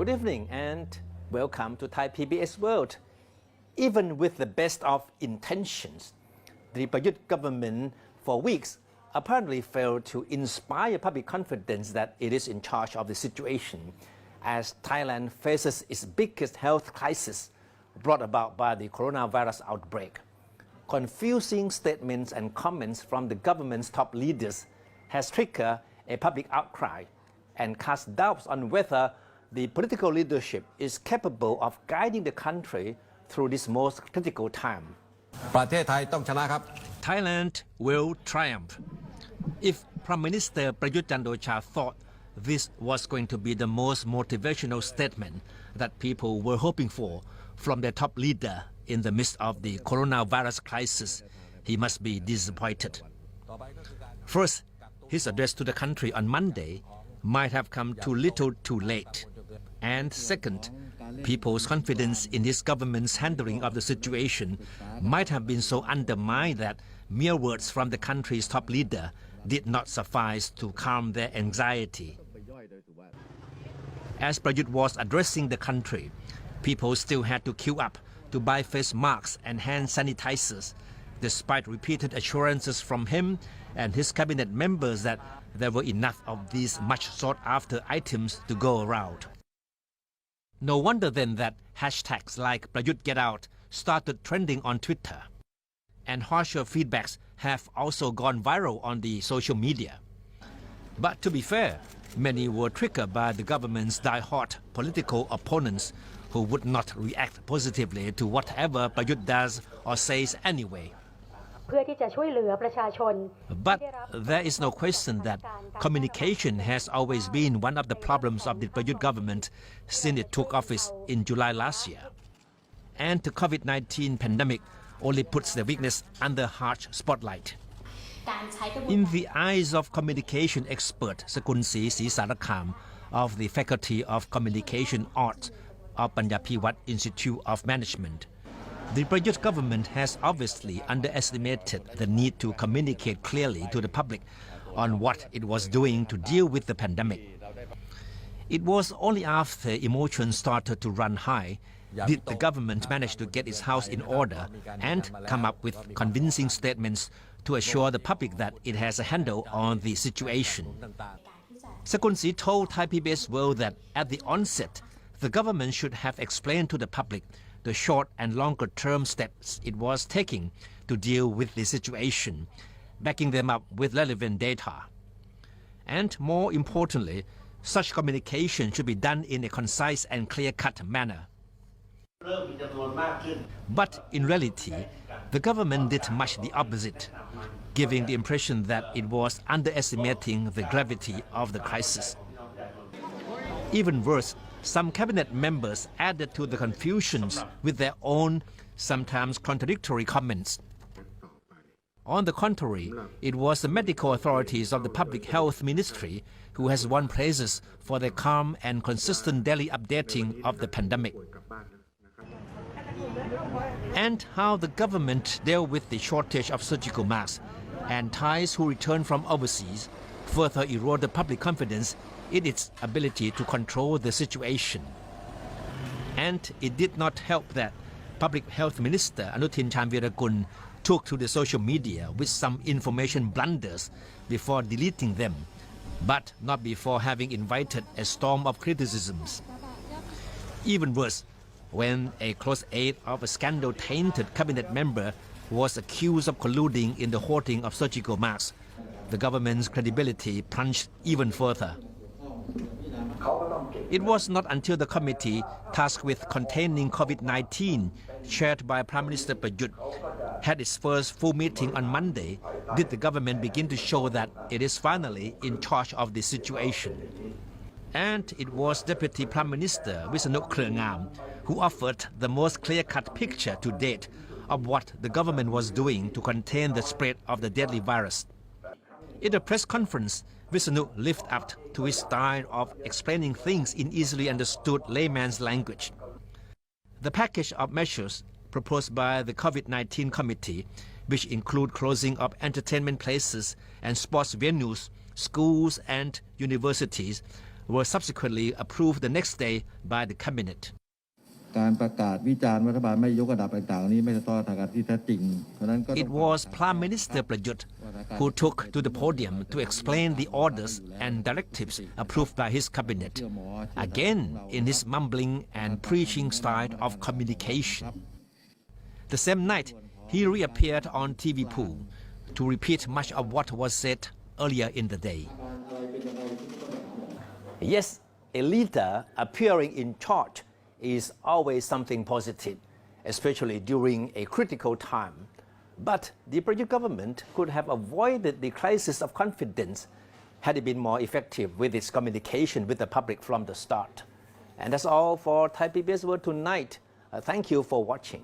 Good evening and welcome to Thai PBS World. Even with the best of intentions, the Prayut government for weeks apparently failed to inspire public confidence that it is in charge of the situation as Thailand faces its biggest health crisis brought about by the coronavirus outbreak. Confusing statements and comments from the government's top leaders has triggered a public outcry and cast doubts on whether the political leadership is capable of guiding the country through this most critical time. ประเทศไทยต้องชนะครับ Thailand will triumph. If Prime Minister Prayut Chan-o-cha thought this was going to be the most motivational statement that people were hoping for from their top leader in the midst of the coronavirus crisis, he must be disappointed. First, his address to the country on Monday might have come too little too late. And second, people's confidence in his government's handling of the situation might have been so undermined that mere words from the country's top leader did not suffice to calm their anxiety. As Prayut was addressing the country, people still had to queue up to buy face masks and hand sanitizers, despite repeated assurances from him and his cabinet members that there were enough of these much sought-after items to go around. No wonder then that hashtags like Prayut Get Out started trending on Twitter. And harsher feedbacks have also gone viral on the social media. But to be fair, many were triggered by the government's die-hard political opponents who would not react positively to whatever Prayut does or says anyway. But there is no question that communication has always been one of the problems of the Prayut government since it took office in July last year. And the COVID-19 pandemic only puts the weakness under harsh spotlight. In the eyes of communication expert Sakunsi Sisarakham of the Faculty of Communication Arts of Panjapiwat Institute of Management, the Prayut government has obviously underestimated the need to communicate clearly to the public on what it was doing to deal with the pandemic. It was only after emotions started to run high did the government manage to get its house in order and come up with convincing statements to assure the public that it has a handle on the situation. Sakunsi told Thai PBS World that at the onset, the government should have explained to the public the short and longer-term steps it was taking to deal with the situation, backing them up with relevant data. And more importantly, such communication should be done in a concise and clear-cut manner. But in reality, the government did much the opposite, giving the impression that it was underestimating the gravity of the crisis. Even worse, some cabinet members added to the confusions with their own, sometimes contradictory comments. On the contrary, it was the medical authorities of the Public Health Ministry who has won praises for their calm and consistent daily updating of the pandemic. And how the government dealt with the shortage of surgical masks and Thais who return from overseas further eroded public confidence in its ability to control the situation. And it did not help that Public Health Minister Anuthin Chanvirakul took to the social media with some information blunders before deleting them, but not before having invited a storm of criticisms. Even worse, when a close aide of a scandal-tainted cabinet member was accused of colluding in the hoarding of surgical masks, the government's credibility plunged even further. It was not until the committee tasked with containing COVID-19, chaired by Prime Minister Prayut, had its first full meeting on Monday, did the government begin to show that it is finally in charge of the situation. And it was Deputy Prime Minister Wissanuk Khreungam who offered the most clear-cut picture to date of what the government was doing to contain the spread of the deadly virus. In a press conference, Wissanuk lived up to his style of explaining things in easily understood layman's language. The package of measures proposed by the COVID-19 committee, which include closing of entertainment places and sports venues, schools and universities, were subsequently approved the next day by the cabinet. การประกาศวิจารณ์รัฐบาลไม่ยกระดับต่างๆนี้ไม่สะท้อนสถานการณ์ที่แท้จริงเพราะฉะนั้นก็ It was Prime Minister Prayut who took to the podium to explain the orders and directives approved by his cabinet, again in his mumbling and preaching style of communication. The same night, he reappeared on TV Pool to repeat much of what was said earlier in the day. Yes, a leader appearing in charge is always something positive, especially during a critical time. But the Prayut government could have avoided the crisis of confidence had it been more effective with its communication with the public from the start. And that's all for Thai PBS World tonight. Thank you for watching.